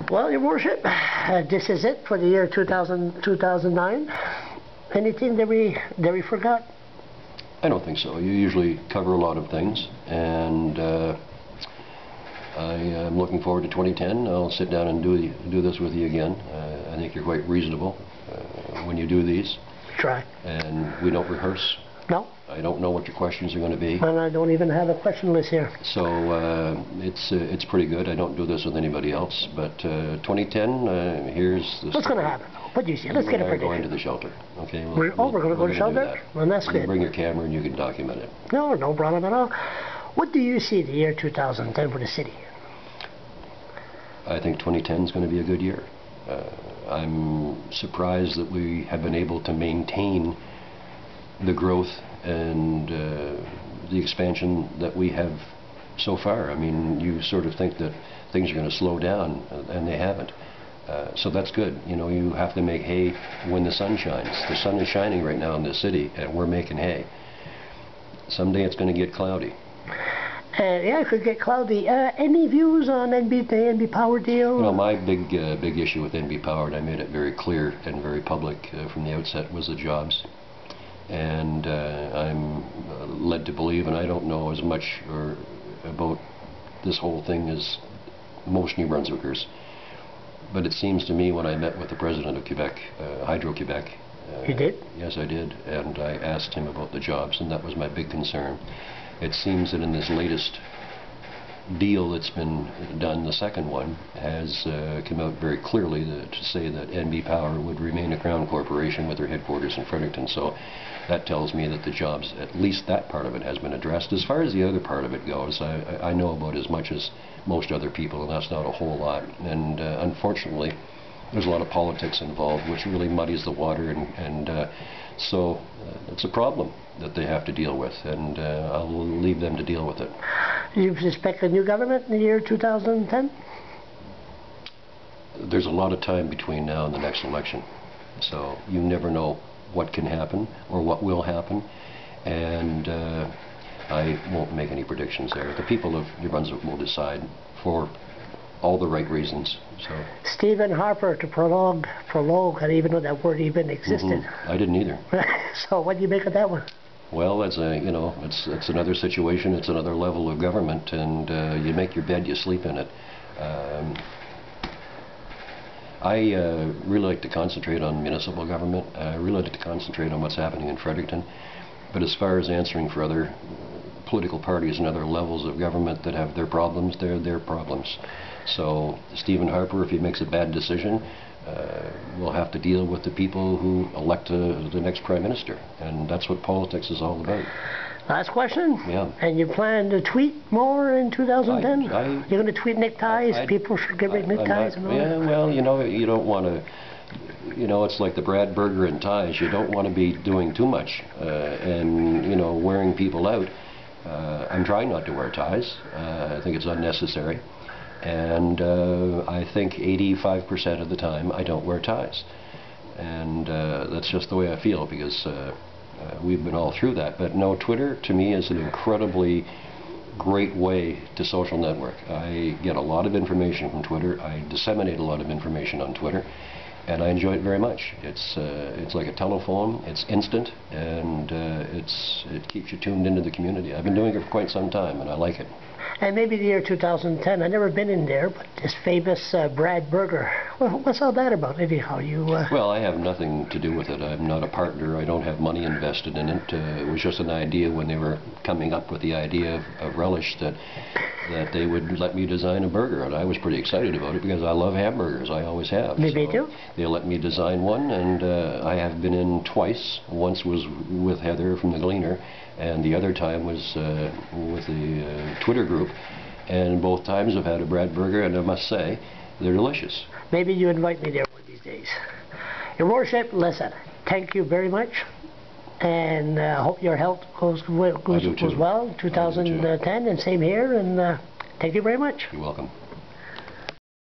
Well, Your Worship, this is it for the year 2009. Anything that we forgot? I don't think so. You usually cover a lot of things, and I am looking forward to 2010. I'll sit down and do this with you again. I think you're quite reasonable when you do these. Try. And we don't rehearse. No. I don't know what your questions are going to be. And I don't even have a question list here. So it's pretty good. I don't do this with anybody else. But 2010, here's the. What's going to happen? What do you see? Let's get a prediction. We're going to the shelter. Okay. We're going to go to the shelter? Well, that's good. Bring your camera and you can document it. No problem at all. What do you see the year 2010 for the city? I think 2010 is going to be a good year. I'm surprised that we have been able to maintain the growth and the expansion that we have so far. I mean, you sort of think that things are going to slow down, and they haven't. So that's good. You know, you have to make hay when the sun shines. The sun is shining right now in this city, and we're making hay. Someday it's going to get cloudy. Yeah, it could get cloudy. Any views on the NB Power deal? You know, my big issue with NB Power, and I made it very clear and very public from the outset, was the jobs. And I'm led to believe, and I don't know as much about this whole thing as most New Brunswickers, but it seems to me when I met with the president of Quebec, Hydro-Quebec. You did? Yes, I did, and I asked him about the jobs, and that was my big concern. It seems that in this latest deal that's been done, the second one, has come out very clearly to say that NB Power would remain a Crown corporation with their headquarters in Fredericton. So that tells me that the jobs, at least that part of it, has been addressed. As far as the other part of it goes, I know about as much as most other people, and that's not a whole lot. And unfortunately, there's a lot of politics involved, which really muddies the water, and so it's a problem that they have to deal with, and I'll leave them to deal with it. You suspect a new government in the year 2010? There's a lot of time between now and the next election, so you never know what can happen or what will happen, and I won't make any predictions there. The people of New Brunswick will decide for all the right reasons. So. Stephen Harper to prologue. I didn't even know that word even existed. I didn't either. So what do you make of that one? Well, it's another situation. It's another level of government, and you make your bed, you sleep in it. I really like to concentrate on municipal government. I really like to concentrate on what's happening in Fredericton. But as far as answering for other political parties and other levels of government that have their problems, they're their problems. So Stephen Harper, if he makes a bad decision, will have to deal with the people who elect the next Prime Minister. And that's what politics is all about. Last question? Yeah. And you plan to tweet more in 2010? You're going to tweet neckties? People should get rid of neckties and all that? Yeah, well, you know, you don't want to... You know, it's like the Brad Burger and ties. You don't want to be doing too much and, you know, wearing people out. I'm trying not to wear ties. I think it's unnecessary. And I think 85% of the time I don't wear ties. And that's just the way I feel, because we've been all through that. But no, Twitter to me is an incredibly great way to social network. I get a lot of information from Twitter. I disseminate a lot of information on Twitter. And I enjoy it very much. It's like a telephone. It's instant, and it keeps you tuned into the community. I've been doing it for quite some time, and I like it. And maybe the year 2010. I've never been in there, but this famous Brad Burger. Well, what's all that about? Anyhow, you. Well, I have nothing to do with it. I'm not a partner. I don't have money invested in it. It was just an idea when they were coming up with the idea of Relish that they would let me design a burger, and I was pretty excited about it because I love hamburgers. I always have. Me too. They let me design one, and I have been in twice. Once was with Heather from the Gleaner, and the other time was with the Twitter group, and both times I've had a Brad Burger, and I must say, they're delicious. Maybe you invite me there one of these days. Your Worship, listen, thank you very much, and hope your health goes well 2010, and same here, and thank you very much. You're welcome.